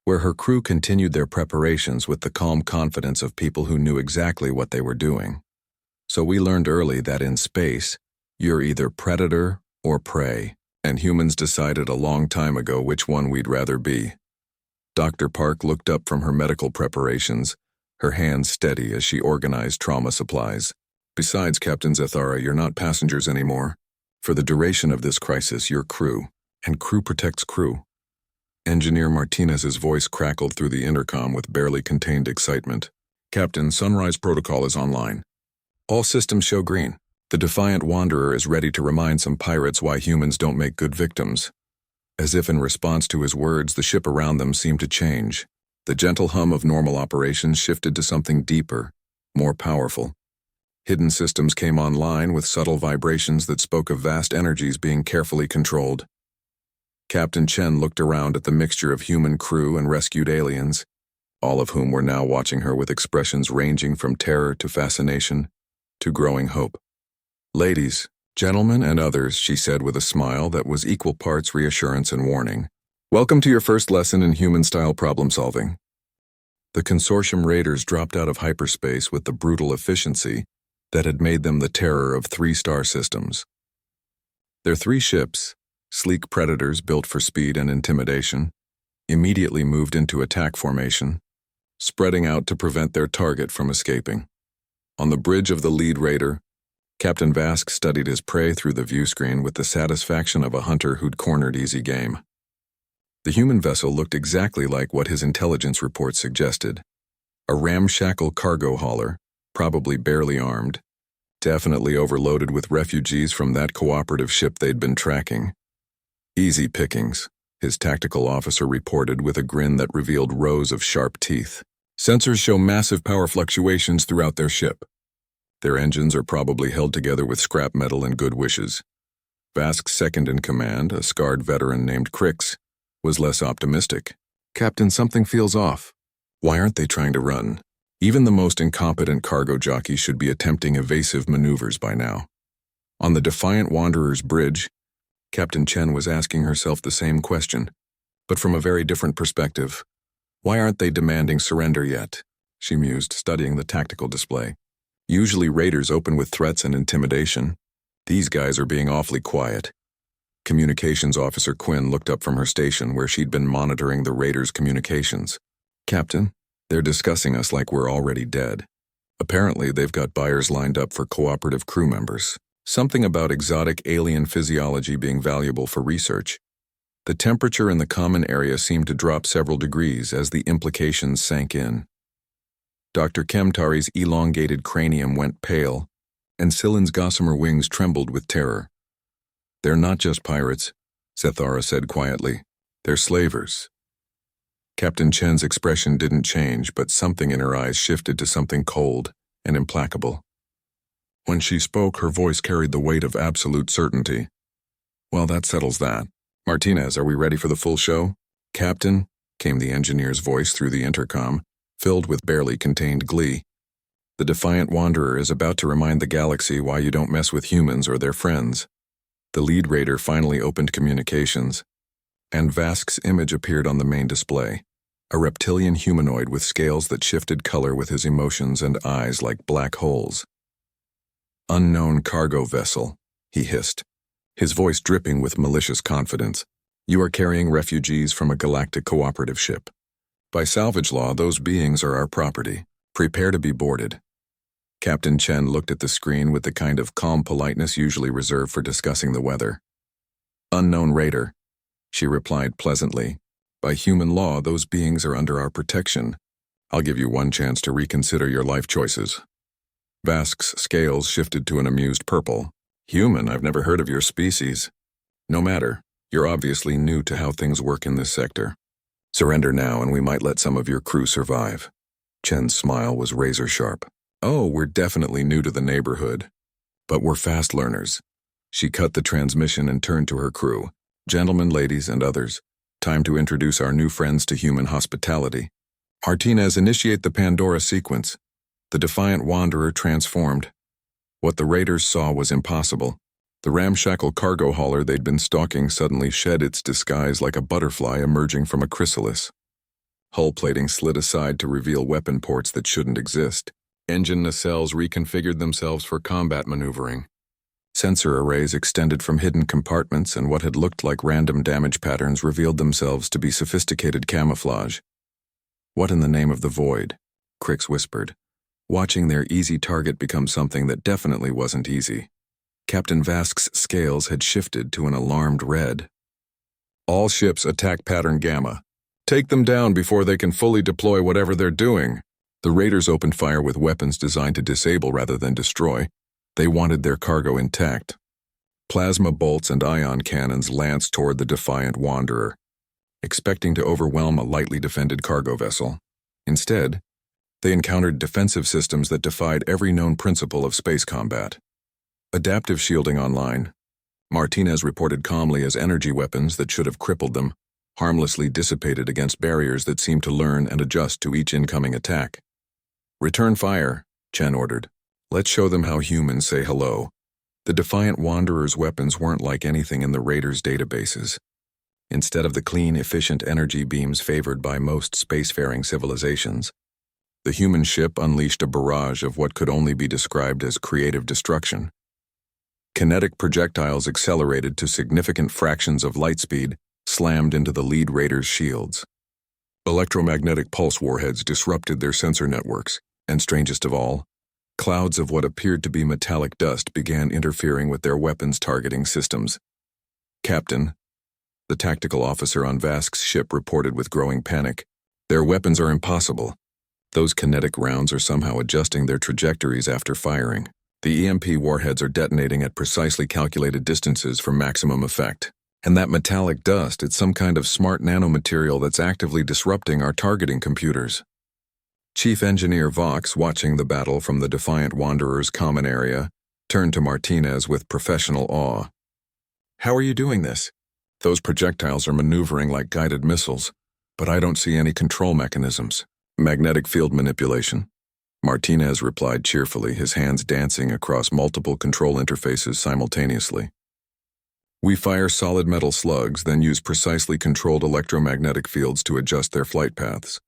where her crew continued their preparations with the calm confidence of people who knew exactly what they were doing. So we learned early that in space, you're either predator or prey, and humans decided a long time ago which one we'd rather be. Dr. Park looked up from her medical preparations, her hands steady as she organized trauma supplies. Besides, Captain Zathara, you're not passengers anymore. For the duration of this crisis, you're crew, and crew protects crew. Engineer Martinez's voice crackled through the intercom with barely contained excitement. Captain, Sunrise Protocol is online. All systems show green. The defiant wanderer is ready to remind some pirates why humans don't make good victims. As if in response to his words, the ship around them seemed to change. The gentle hum of normal operations shifted to something deeper, more powerful. Hidden systems came online with subtle vibrations that spoke of vast energies being carefully controlled. Captain Chen looked around at the mixture of human crew and rescued aliens, all of whom were now watching her with expressions ranging from terror to fascination to growing hope. Ladies, gentlemen, and others, she said with a smile that was equal parts reassurance and warning. Welcome to your first lesson in human-style problem-solving. The consortium raiders dropped out of hyperspace with the brutal efficiency that had made them the terror of 3-star systems. Their 3 ships, sleek predators built for speed and intimidation, immediately moved into attack formation, spreading out to prevent their target from escaping. On the bridge of the lead raider, Captain Vask studied his prey through the viewscreen with the satisfaction of a hunter who'd cornered easy game. The human vessel looked exactly like what his intelligence report suggested. A ramshackle cargo hauler, probably barely armed, definitely overloaded with refugees from that cooperative ship they'd been tracking. Easy pickings, his tactical officer reported with a grin that revealed rows of sharp teeth. Sensors show massive power fluctuations throughout their ship. Their engines are probably held together with scrap metal and good wishes. Vask's second in command, a scarred veteran named Crix, was less optimistic. Captain, something feels off. Why aren't they trying to run? Even the most incompetent cargo jockey should be attempting evasive maneuvers by now. On the Defiant Wanderer's bridge, Captain Chen was asking herself the same question, but from a very different perspective. Why aren't they demanding surrender yet? She mused, studying the tactical display. Usually raiders open with threats and intimidation. These guys are being awfully quiet. Communications Officer Quinn looked up from her station where she'd been monitoring the raiders' communications. Captain, they're discussing us like we're already dead. Apparently they've got buyers lined up for cooperative crew members. Something about exotic alien physiology being valuable for research. The temperature in the common area seemed to drop several degrees as the implications sank in. Dr. Kemtari's elongated cranium went pale, and Silin's gossamer wings trembled with terror. They're not just pirates, Zathara said quietly. They're slavers. Captain Chen's expression didn't change, but something in her eyes shifted to something cold and implacable. When she spoke, her voice carried the weight of absolute certainty. Well, that settles that. Martinez, are we ready for the full show? Captain, came the engineer's voice through the intercom, filled with barely contained glee. The Defiant Wanderer is about to remind the galaxy why you don't mess with humans or their friends. The lead raider finally opened communications, and Vask's image appeared on the main display, a reptilian humanoid with scales that shifted color with his emotions and eyes like black holes. Unknown cargo vessel, he hissed, his voice dripping with malicious confidence. You are carrying refugees from a galactic cooperative ship. By salvage law, those beings are our property. Prepare to be boarded. Captain Chen looked at the screen with the kind of calm politeness usually reserved for discussing the weather. Unknown raider, she replied pleasantly. By human law, those beings are under our protection. I'll give you one chance to reconsider your life choices. Vask's scales shifted to an amused purple. Human, I've never heard of your species. No matter, you're obviously new to how things work in this sector. Surrender now and we might let some of your crew survive. Chen's smile was razor sharp. Oh, we're definitely new to the neighborhood. But we're fast learners. She cut the transmission and turned to her crew. Gentlemen, ladies, and others, time to introduce our new friends to human hospitality. Martinez, initiate the Pandora sequence. The Defiant Wanderer transformed. What the raiders saw was impossible. The ramshackle cargo hauler they'd been stalking suddenly shed its disguise like a butterfly emerging from a chrysalis. Hull plating slid aside to reveal weapon ports that shouldn't exist. Engine nacelles reconfigured themselves for combat maneuvering. Sensor arrays extended from hidden compartments, and what had looked like random damage patterns revealed themselves to be sophisticated camouflage. "What in the name of the void?" Crix whispered, watching their easy target become something that definitely wasn't easy. Captain Vask's scales had shifted to an alarmed red. "All ships attack pattern Gamma. Take them down before they can fully deploy whatever they're doing." The raiders opened fire with weapons designed to disable rather than destroy. They wanted their cargo intact. Plasma bolts and ion cannons lanced toward the defiant wanderer, expecting to overwhelm a lightly defended cargo vessel. Instead, they encountered defensive systems that defied every known principle of space combat. Adaptive shielding online, Martinez reported calmly as energy weapons that should have crippled them, harmlessly dissipated against barriers that seemed to learn and adjust to each incoming attack. "Return fire," Chen ordered. "Let's show them how humans say hello." The defiant wanderer's weapons weren't like anything in the raiders' databases. Instead of the clean, efficient energy beams favored by most spacefaring civilizations, the human ship unleashed a barrage of what could only be described as creative destruction. Kinetic projectiles accelerated to significant fractions of light speed, slammed into the lead raiders' shields. Electromagnetic pulse warheads disrupted their sensor networks, and strangest of all, clouds of what appeared to be metallic dust began interfering with their weapons targeting systems. "Captain," the tactical officer on Vask's ship reported with growing panic, "their weapons are impossible. Those kinetic rounds are somehow adjusting their trajectories after firing. The EMP warheads are detonating at precisely calculated distances for maximum effect. And that metallic dust, it's some kind of smart nanomaterial that's actively disrupting our targeting computers." Chief Engineer Vox, watching the battle from the defiant wanderer's common area, turned to Martinez with professional awe. "How are you doing this? Those projectiles are maneuvering like guided missiles, but I don't see any control mechanisms." "Magnetic field manipulation," Martinez replied cheerfully, his hands dancing across multiple control interfaces simultaneously. "We fire solid metal slugs, then use precisely controlled electromagnetic fields to adjust their flight paths.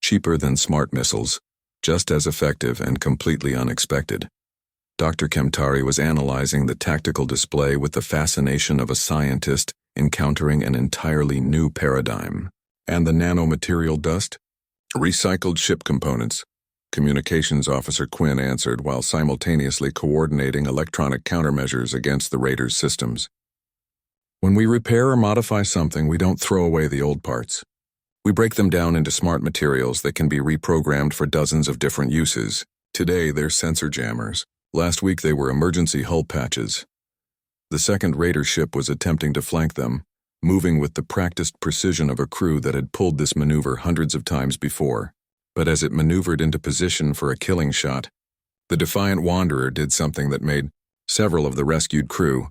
Cheaper than smart missiles, just as effective and completely unexpected." Dr. Kemtari was analyzing the tactical display with the fascination of a scientist encountering an entirely new paradigm. "And the nanomaterial dust?" "Recycled ship components," Communications Officer Quinn answered while simultaneously coordinating electronic countermeasures against the raiders' systems. "When we repair or modify something, we don't throw away the old parts. We break them down into smart materials that can be reprogrammed for dozens of different uses. Today, they're sensor jammers. Last week, they were emergency hull patches. The second raider ship was attempting to flank them, moving with the practiced precision of a crew that had pulled this maneuver hundreds of times before. But as it maneuvered into position for a killing shot, the defiant wanderer did something that made several of the rescued crew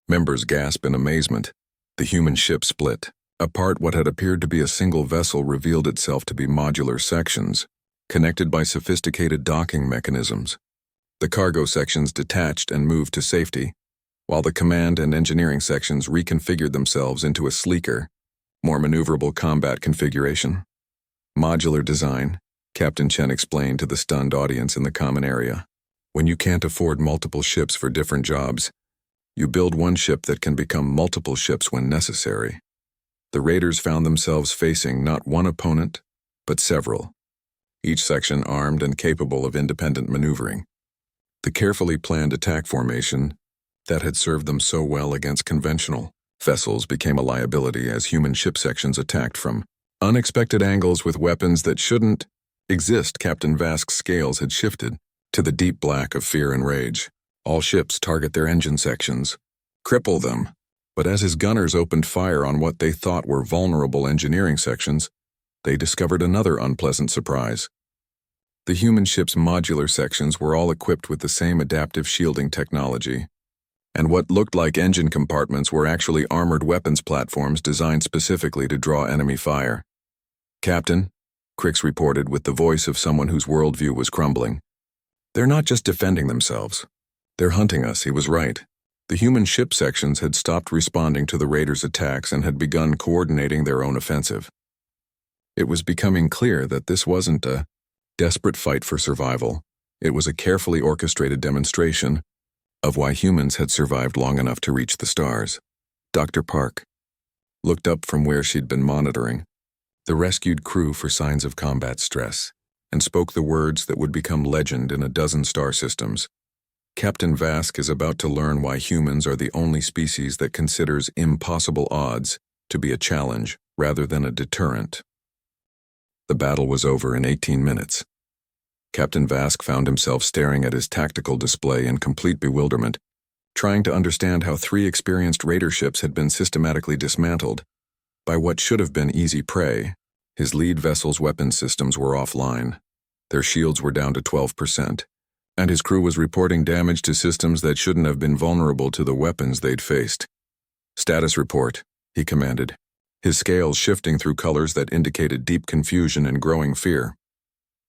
members gasp in amazement. The human ship split. Apart, what had appeared to be a single vessel revealed itself to be modular sections, connected by sophisticated docking mechanisms. The cargo sections detached and moved to safety, while the command and engineering sections reconfigured themselves into a sleeker, more maneuverable combat configuration. "Modular design," Captain Chen explained to the stunned audience in the common area. "When you can't afford multiple ships for different jobs, you build one ship that can become multiple ships when necessary." The raiders found themselves facing not one opponent, but several, each section armed and capable of independent maneuvering. The carefully planned attack formation that had served them so well against conventional vessels became a liability as human ship sections attacked from unexpected angles with weapons that shouldn't exist. Captain Vask's scales had shifted to the deep black of fear and rage. "All ships target their engine sections. Cripple them." But as his gunners opened fire on what they thought were vulnerable engineering sections, they discovered another unpleasant surprise. The human ship's modular sections were all equipped with the same adaptive shielding technology, and what looked like engine compartments were actually armored weapons platforms designed specifically to draw enemy fire. "Captain," Crix reported with the voice of someone whose worldview was crumbling, "they're not just defending themselves. They're hunting us." He was right. The human ship sections had stopped responding to the raiders' attacks and had begun coordinating their own offensive. It was becoming clear that this wasn't a desperate fight for survival. It was a carefully orchestrated demonstration of why humans had survived long enough to reach the stars. Dr. Park looked up from where she'd been monitoring the rescued crew for signs of combat stress and spoke the words that would become legend in a dozen star systems. Captain Vask is about to learn why humans are the only species that considers impossible odds to be a challenge rather than a deterrent. The battle was over in 18 minutes. Captain Vask found himself staring at his tactical display in complete bewilderment, trying to understand how 3 experienced raider ships had been systematically dismantled by what should have been easy prey. His lead vessel's weapon systems were offline. Their shields were down to 12%, and his crew was reporting damage to systems that shouldn't have been vulnerable to the weapons they'd faced. "Status report," he commanded, his scales shifting through colors that indicated deep confusion and growing fear.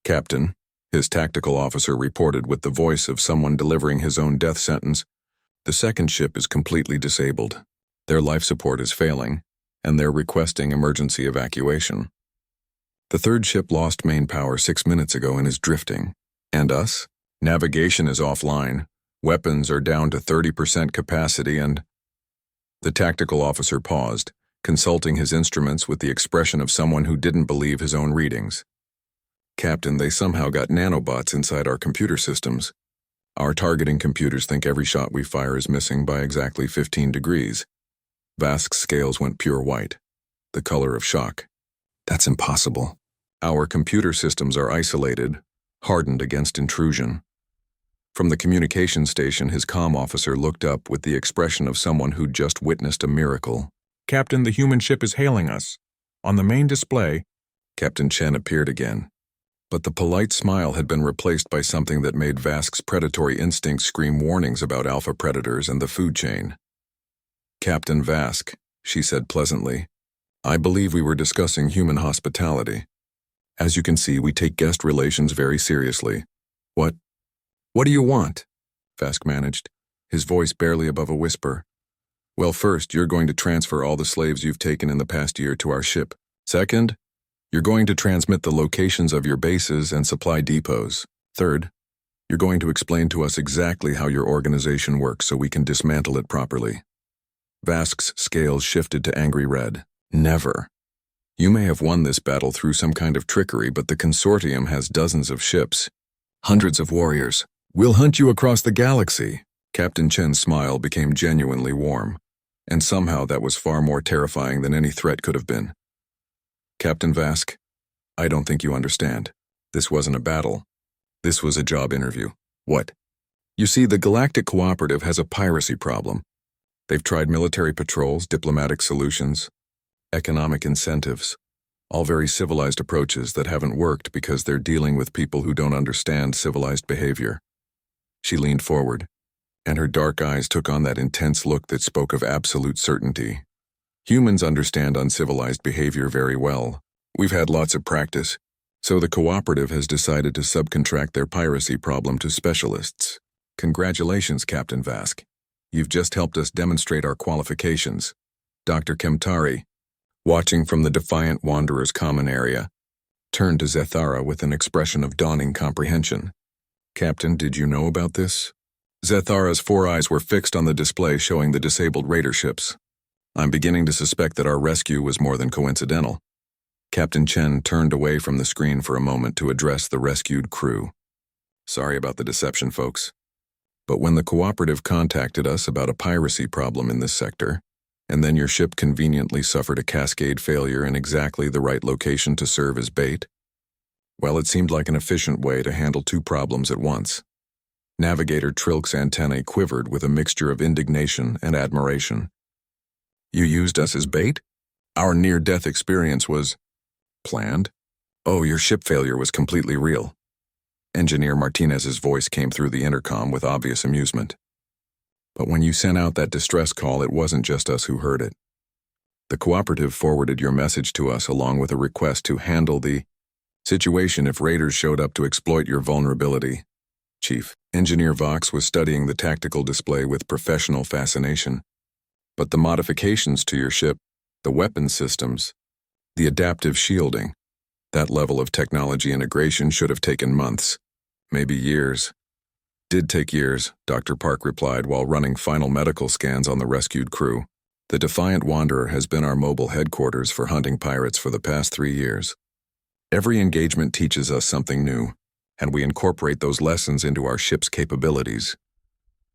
"Captain," his tactical officer reported with the voice of someone delivering his own death sentence, "the second ship is completely disabled. Their life support is failing, and they're requesting emergency evacuation. The third ship lost main power 6 minutes ago and is drifting. And us? Navigation is offline. Weapons are down to 30% capacity and—" The tactical officer paused, consulting his instruments with the expression of someone who didn't believe his own readings. "Captain, they somehow got nanobots inside our computer systems. Our targeting computers think every shot we fire is missing by exactly 15 degrees. Vask's scales went pure white, the color of shock. "That's impossible. Our computer systems are isolated, hardened against intrusion." From the communication station, his comm officer looked up with the expression of someone who'd just witnessed a miracle. "Captain, the human ship is hailing us. On the main display—" Captain Chen appeared again, but the polite smile had been replaced by something that made Vask's predatory instincts scream warnings about alpha predators and the food chain. "Captain Vask," she said pleasantly, "I believe we were discussing human hospitality. As you can see, we take guest relations very seriously. What do you want?" Vask managed, his voice barely above a whisper. "Well, first, you're going to transfer all the slaves you've taken in the past year to our ship. Second, you're going to transmit the locations of your bases and supply depots. Third, you're going to explain to us exactly how your organization works so we can dismantle it properly." Vask's scales shifted to angry red. "Never. You may have won this battle through some kind of trickery, but the consortium has dozens of ships, hundreds of warriors. We'll hunt you across the galaxy." Captain Chen's smile became genuinely warm, and somehow that was far more terrifying than any threat could have been. "Captain Vask, I don't think you understand. This wasn't a battle. This was a job interview." "What?" "You see, the Galactic Cooperative has a piracy problem. They've tried military patrols, diplomatic solutions, economic incentives, all very civilized approaches that haven't worked because they're dealing with people who don't understand civilized behavior." She leaned forward, and her dark eyes took on that intense look that spoke of absolute certainty. "Humans understand uncivilized behavior very well. We've had lots of practice, so the cooperative has decided to subcontract their piracy problem to specialists. Congratulations, Captain Vask. You've just helped us demonstrate our qualifications." Dr. Kemtari, watching from the defiant Wanderer's common area, turned to Zethara with an expression of dawning comprehension. "Captain, did you know about this?" Zethara's 4 eyes were fixed on the display showing the disabled raider ships. "I'm beginning to suspect that our rescue was more than coincidental." Captain Chen turned away from the screen for a moment to address the rescued crew. "Sorry about the deception, folks. But when the cooperative contacted us about a piracy problem in this sector, and then your ship conveniently suffered a cascade failure in exactly the right location to serve as bait, well, it seemed like an efficient way to handle 2 problems at once." Navigator Trilk's antennae quivered with a mixture of indignation and admiration. "You used us as bait? Our near-death experience was planned? Oh, your ship failure was completely real." Engineer Martinez's voice came through the intercom with obvious amusement. "But when you sent out that distress call, it wasn't just us who heard it. The cooperative forwarded your message to us along with a request to handle the situation if raiders showed up to exploit your vulnerability." Chief, Engineer Vox was studying the tactical display with professional fascination. "But the modifications to your ship, the weapon systems, the adaptive shielding, That level of technology integration should have taken months, maybe years. Did take years, Dr. Park replied while running final medical scans on the rescued crew. The Defiant Wanderer has been our mobile headquarters for hunting pirates for the past 3 years. Every engagement teaches us something new, and we incorporate those lessons into our ship's capabilities.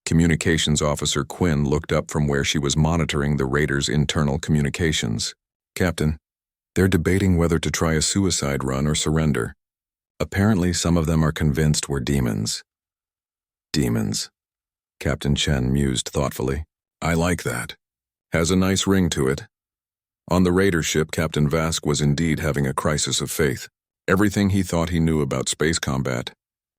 Communications Officer Quinn looked up from where she was monitoring the raiders' internal communications. Captain, they're debating whether to try a suicide run or surrender. Apparently, some of them are convinced we're demons. Demons. Captain Chen mused thoughtfully. I like that. Has a nice ring to it. On the raider ship, Captain Vask was indeed having a crisis of faith. Everything he thought he knew about space combat,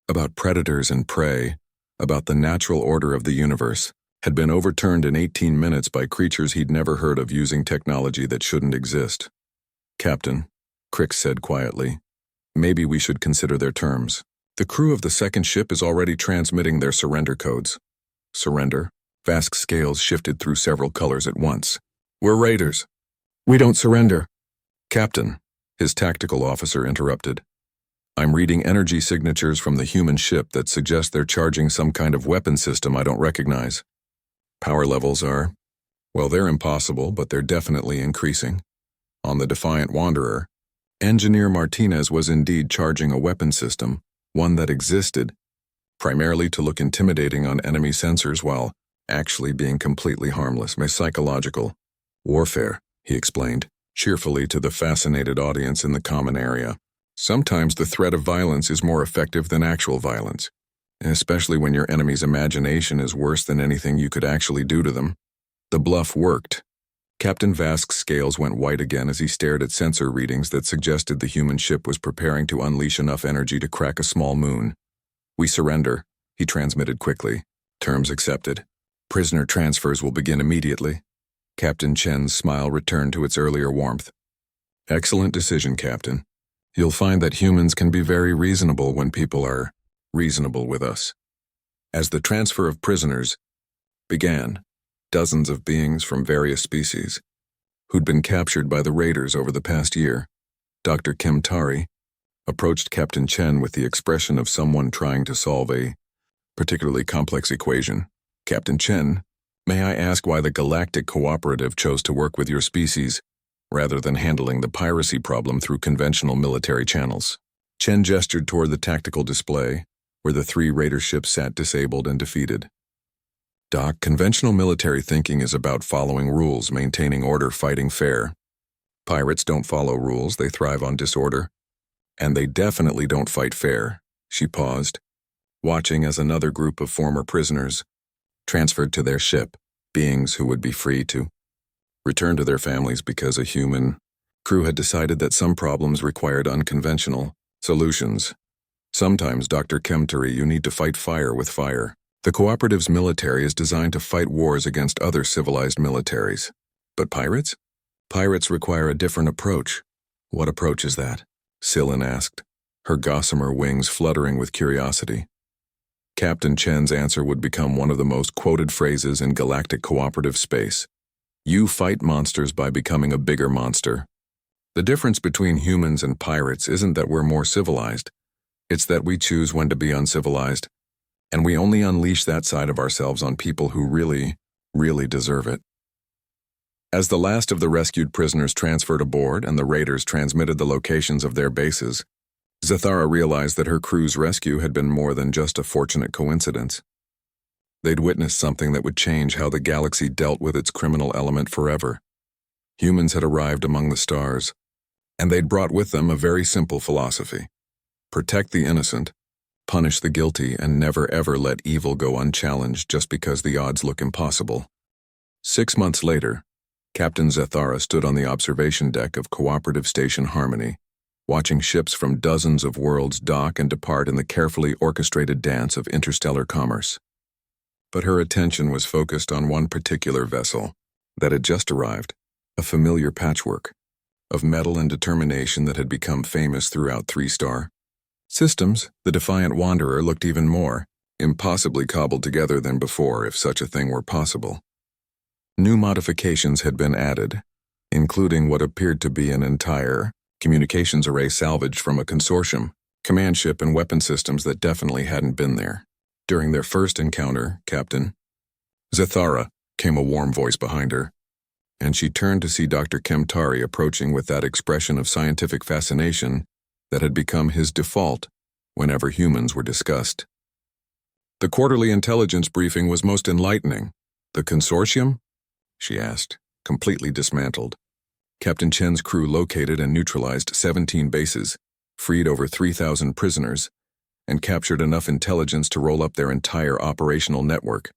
about predators and prey, about the natural order of the universe, had been overturned in 18 minutes by creatures he'd never heard of using technology that shouldn't exist. Captain, Crick said quietly, maybe we should consider their terms. The crew of the second ship is already transmitting their surrender codes. Surrender? Vask's scales shifted through several colors at once. We're raiders. We don't surrender. Captain, his tactical officer interrupted. I'm reading energy signatures from the human ship that suggest they're charging some kind of weapon system I don't recognize. Power levels are, well, they're impossible, but they're definitely increasing. On the Defiant Wanderer, Engineer Martinez was indeed charging a weapon system, one that existed, primarily to look intimidating on enemy sensors while actually being completely harmless. Psychological warfare, he explained, cheerfully to the fascinated audience in the common area. Sometimes the threat of violence is more effective than actual violence, especially when your enemy's imagination is worse than anything you could actually do to them. The bluff worked. Captain Vask's scales went white again as he stared at sensor readings that suggested the human ship was preparing to unleash enough energy to crack a small moon. We surrender, he transmitted quickly. Terms accepted. Prisoner transfers will begin immediately. Captain Chen's smile returned to its earlier warmth. Excellent decision, Captain. You'll find that humans can be very reasonable when people are reasonable with us. As the transfer of prisoners began, dozens of beings from various species, who'd been captured by the raiders over the past year, Dr. Kemtari approached Captain Chen with the expression of someone trying to solve a particularly complex equation. Captain Chen, may I ask why the Galactic Cooperative chose to work with your species, rather than handling the piracy problem through conventional military channels? Chen gestured toward the tactical display, where the 3 raider ships sat disabled and defeated. Doc, conventional military thinking is about following rules, maintaining order, fighting fair. Pirates don't follow rules, they thrive on disorder. And they definitely don't fight fair. She paused, watching as another group of former prisoners transferred to their ship, beings who would be free to return to their families because a human crew had decided that some problems required unconventional solutions. Sometimes, Dr. Kemtari, you need to fight fire with fire. The Cooperative's military is designed to fight wars against other civilized militaries. But pirates? Pirates require a different approach. What approach is that? Sillin asked, her gossamer wings fluttering with curiosity. Captain Chen's answer would become one of the most quoted phrases in Galactic Cooperative space. You fight monsters by becoming a bigger monster. The difference between humans and pirates isn't that we're more civilized. It's that we choose when to be uncivilized. And we only unleash that side of ourselves on people who really, really deserve it. As the last of the rescued prisoners transferred aboard and the raiders transmitted the locations of their bases, Zathara realized that her crew's rescue had been more than just a fortunate coincidence. They'd witnessed something that would change how the galaxy dealt with its criminal element forever. Humans had arrived among the stars, and they'd brought with them a very simple philosophy. Protect the innocent, punish the guilty, and never ever let evil go unchallenged just because the odds look impossible. 6 months later, Captain Zathara stood on the observation deck of Cooperative Station Harmony, watching ships from dozens of worlds dock and depart in the carefully orchestrated dance of interstellar commerce. But her attention was focused on one particular vessel that had just arrived, a familiar patchwork of metal and determination that had become famous throughout 3-star systems. The Defiant Wanderer looked even more impossibly cobbled together than before, if such a thing were possible. New modifications had been added, including what appeared to be an entire communications array salvaged from a consortium, command ship and weapon systems that definitely hadn't been there. During their first encounter, Captain Zathara, came a warm voice behind her, and she turned to see Dr. Kemtari approaching with that expression of scientific fascination that had become his default whenever humans were discussed. The quarterly intelligence briefing was most enlightening. The consortium? She asked, completely dismantled. Captain Chen's crew located and neutralized 17 bases, freed over 3,000 prisoners, and captured enough intelligence to roll up their entire operational network.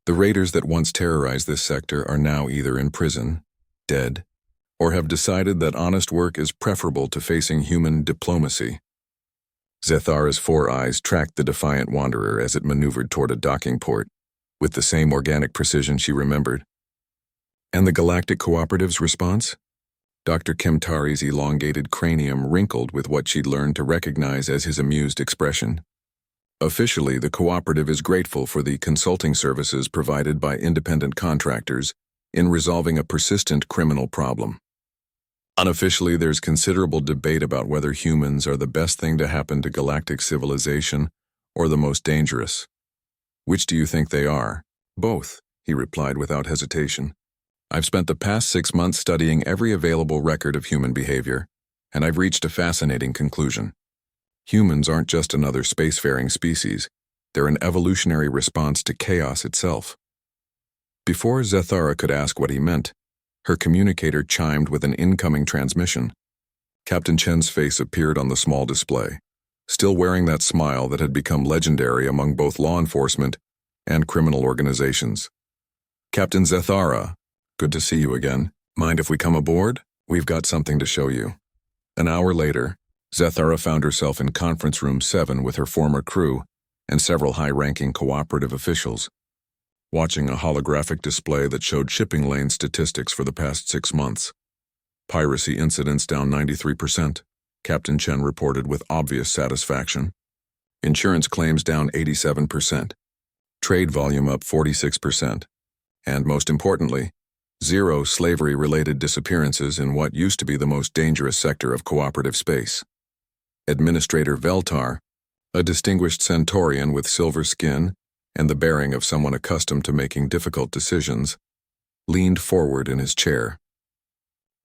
The raiders that once terrorized this sector are now either in prison, dead, or have decided that honest work is preferable to facing human diplomacy. Zathara's 4 eyes tracked the defiant wanderer as it maneuvered toward a docking port, with the same organic precision she remembered. And the Galactic Cooperative's response? Dr. Kemtari's elongated cranium wrinkled with what she'd learned to recognize as his amused expression. Officially, the cooperative is grateful for the consulting services provided by independent contractors in resolving a persistent criminal problem. Unofficially, there's considerable debate about whether humans are the best thing to happen to galactic civilization or the most dangerous. Which do you think they are? Both, he replied without hesitation. I've spent the past 6 months studying every available record of human behavior, and I've reached a fascinating conclusion. Humans aren't just another spacefaring species. They're an evolutionary response to chaos itself. Before Zathara could ask what he meant, her communicator chimed with an incoming transmission. Captain Chen's face appeared on the small display, still wearing that smile that had become legendary among both law enforcement and criminal organizations. Captain Zathara, good to see you again. Mind if we come aboard? We've got something to show you. An hour later, Zathara found herself in Conference Room 7 with her former crew and several high-ranking cooperative officials, watching a holographic display that showed shipping lane statistics for the past 6 months. Piracy incidents down 93%, Captain Chen reported with obvious satisfaction. Insurance claims down 87%. Trade volume up 46%. And most importantly, 0 slavery-related disappearances in what used to be the most dangerous sector of cooperative space. Administrator Veltar, a distinguished Centaurian with silver skin and the bearing of someone accustomed to making difficult decisions, leaned forward in his chair.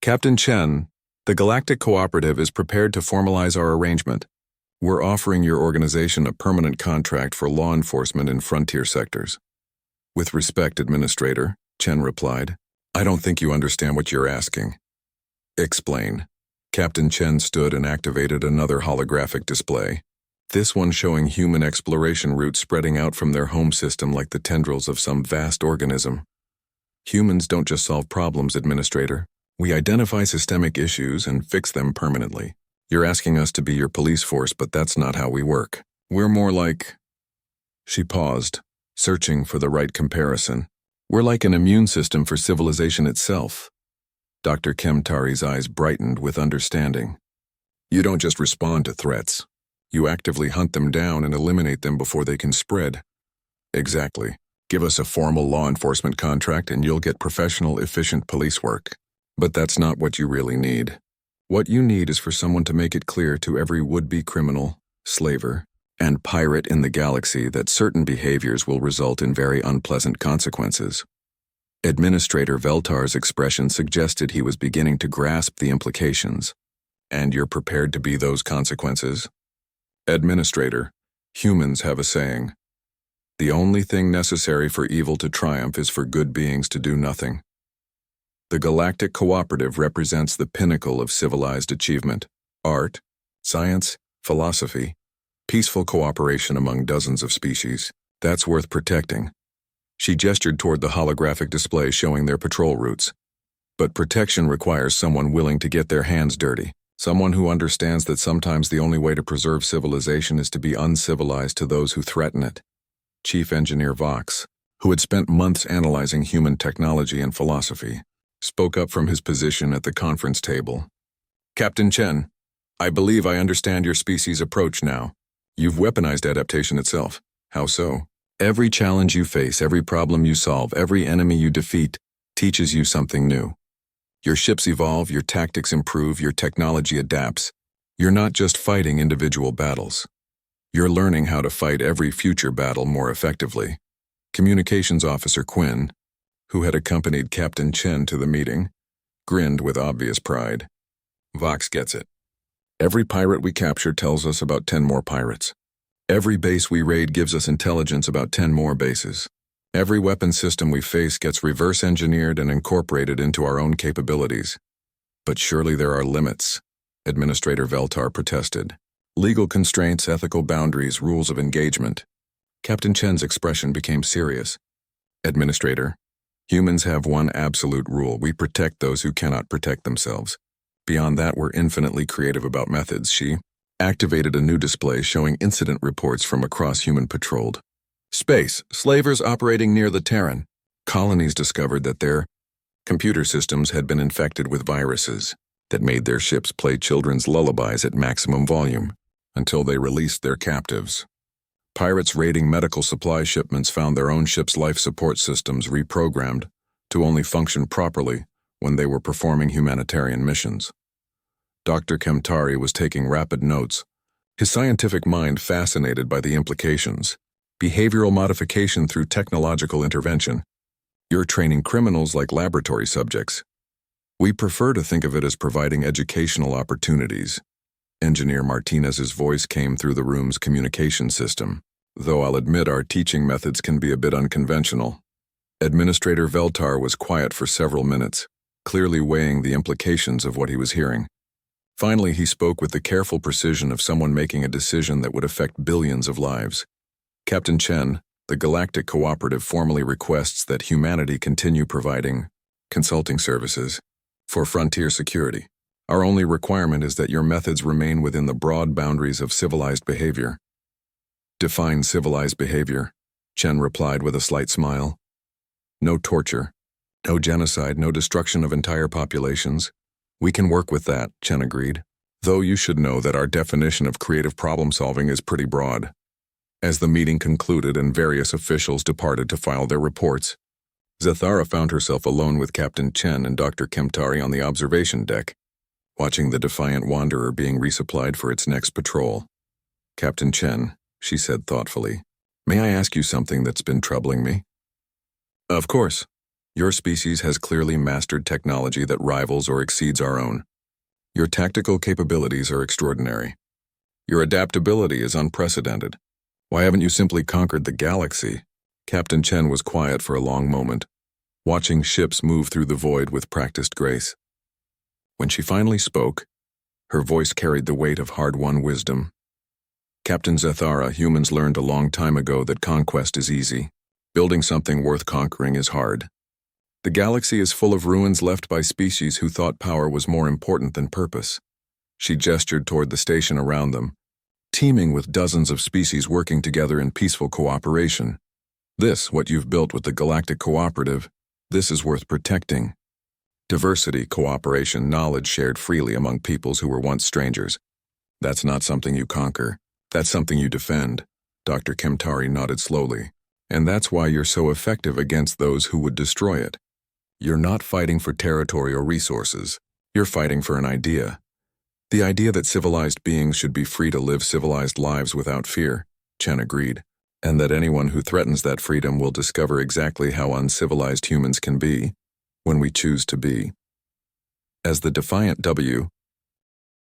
Captain Chen, the Galactic Cooperative is prepared to formalize our arrangement. We're offering your organization a permanent contract for law enforcement in frontier sectors. With respect, Administrator, Chen replied, I don't think you understand what you're asking. Explain. Captain Chen stood and activated another holographic display, this one showing human exploration routes spreading out from their home system like the tendrils of some vast organism. Humans don't just solve problems, Administrator. We identify systemic issues and fix them permanently. You're asking us to be your police force, but that's not how we work. We're more like... She paused, searching for the right comparison. We're like an immune system for civilization itself. Dr. Kemtari's eyes brightened with understanding. You don't just respond to threats. You actively hunt them down and eliminate them before they can spread. Exactly. Give us a formal law enforcement contract and you'll get professional, efficient police work. But that's not what you really need. What you need is for someone to make it clear to every would-be criminal, slaver, and pirate in the galaxy that certain behaviors will result in very unpleasant consequences. Administrator Veltar's expression suggested he was beginning to grasp the implications. And you're prepared to be those consequences? Administrator, humans have a saying. The only thing necessary for evil to triumph is for good beings to do nothing. The Galactic Cooperative represents the pinnacle of civilized achievement, art, science, philosophy, peaceful cooperation among dozens of species. That's worth protecting. She gestured toward the holographic display showing their patrol routes. But protection requires someone willing to get their hands dirty, someone who understands that sometimes the only way to preserve civilization is to be uncivilized to those who threaten it. Chief Engineer Vox, who had spent months analyzing human technology and philosophy, spoke up from his position at the conference table. Captain Chen, I believe I understand your species' approach now. You've weaponized adaptation itself. How so? Every challenge you face, every problem you solve, every enemy you defeat, teaches you something new. Your ships evolve, your tactics improve, your technology adapts. You're not just fighting individual battles. You're learning how to fight every future battle more effectively. Communications Officer Quinn, who had accompanied Captain Chen to the meeting, grinned with obvious pride. Vox gets it. Every pirate we capture tells us about 10 more pirates. Every base we raid gives us intelligence about 10 more bases. Every weapon system we face gets reverse engineered and incorporated into our own capabilities. But surely there are limits, Administrator Veltar protested. Legal constraints, ethical boundaries, rules of engagement. Captain Chen's expression became serious. Administrator, humans have one absolute rule: we protect those who cannot protect themselves. Beyond that, we're infinitely creative about methods. She activated a new display showing incident reports from across human patrolled space. Slavers operating near the Terran. Colonies discovered that their computer systems had been infected with viruses that made their ships play children's lullabies at maximum volume until they released their captives. Pirates raiding medical supply shipments found their own ship's life support systems reprogrammed to only function properly when they were performing humanitarian missions. Dr. Kemtari was taking rapid notes, his scientific mind fascinated by the implications. Behavioral modification through technological intervention. You're training criminals like laboratory subjects. We prefer to think of it as providing educational opportunities. Engineer Martinez's voice came through the room's communication system, though I'll admit our teaching methods can be a bit unconventional. Administrator Veltar was quiet for several minutes, clearly weighing the implications of what he was hearing. Finally, he spoke with the careful precision of someone making a decision that would affect billions of lives. Captain Chen, the Galactic Cooperative formally requests that humanity continue providing consulting services for frontier security. Our only requirement is that your methods remain within the broad boundaries of civilized behavior. Define civilized behavior, Chen replied with a slight smile. No torture, no genocide, no destruction of entire populations. We can work with that, Chen agreed. Though you should know that our definition of creative problem solving is pretty broad. As the meeting concluded and various officials departed to file their reports, Zathara found herself alone with Captain Chen and Dr. Kemtari on the observation deck, watching the defiant wanderer being resupplied for its next patrol. Captain Chen, she said thoughtfully, may I ask you something that's been troubling me? Of course. Your species has clearly mastered technology that rivals or exceeds our own. Your tactical capabilities are extraordinary. Your adaptability is unprecedented. Why haven't you simply conquered the galaxy? Captain Chen was quiet for a long moment, watching ships move through the void with practiced grace. When she finally spoke, her voice carried the weight of hard-won wisdom. Captain Zathara, humans learned a long time ago that conquest is easy. Building something worth conquering is hard. The galaxy is full of ruins left by species who thought power was more important than purpose. She gestured toward the station around them, teeming with dozens of species working together in peaceful cooperation. This, what you've built with the Galactic Cooperative, this is worth protecting. Diversity, cooperation, knowledge shared freely among peoples who were once strangers. That's not something you conquer. That's something you defend. Dr. Kemtari nodded slowly. And that's why you're so effective against those who would destroy it. You're not fighting for territory or resources. You're fighting for an idea. The idea that civilized beings should be free to live civilized lives without fear, Chen agreed, and that anyone who threatens that freedom will discover exactly how uncivilized humans can be when we choose to be. As the defiant W,